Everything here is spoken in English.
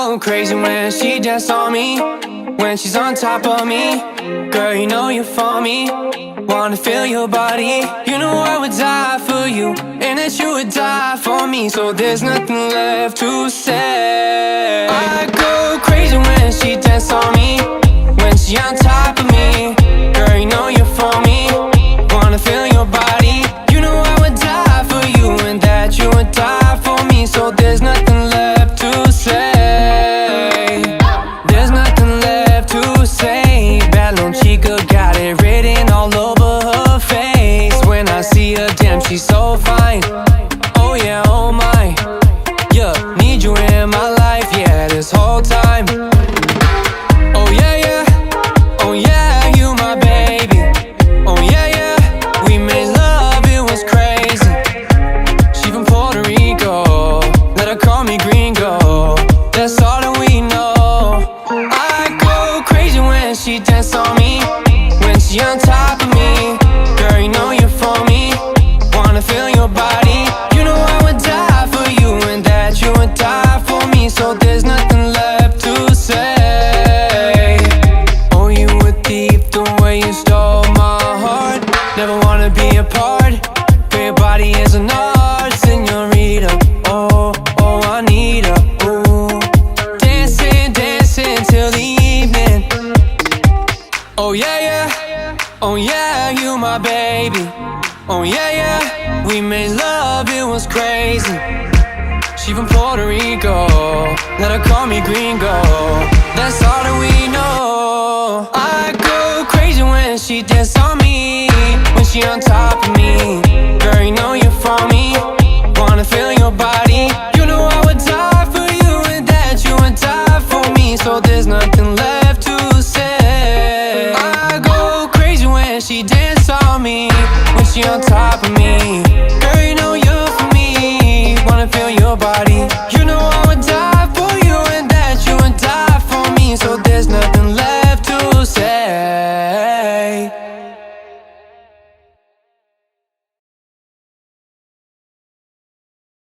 go crazy when she dance on me, when she's on top of me. Girl, you know you're for me, wanna feel your body. You know I would die for you, and that you would die for me. So there's nothing left to say. I go crazy when she dance on me, when she on top of me. Girl, you know you're for me, wanna feel your body. You know I would die for you, and that you would die for me. So there's nothing left to say. There's nothing left to say. Bad little chica got it written all over her face. When I see her, damn, she's so fine. Oh yeah, oh my. Yeah, need you in my life, yeah, this whole time. Oh yeah, yeah. Oh yeah, you my baby. Oh yeah, yeah. We made love, it was crazy. She from Puerto Rico, let her call me gringo. That's all that we know. I go crazy when she dance on me, when she on top of me. Girl, you know you're for me, wanna feel your body. You know I would die for you, and that you would die for me. So there's nothing left to say. Oh, you were deep the way you stole my heart. Never wanna be apart. Girl, your body is an art, señorita. Oh, oh, I need her. Ooh, dancing, dancing till the evening. Oh yeah, yeah. Oh yeah, you my baby. Oh yeah, yeah. We made love, it was crazy. She from Puerto Rico, let her call me gringo. That's all that we know. I go crazy when she dance on me, when she on top of me. Girl, you know you're for me, wanna feel your body. You know I would die for you, and that you would die for me. So there's nothing left to say. I go crazy when she dance on me, when she on top of me. Girl, you know you're for me, wanna feel your body.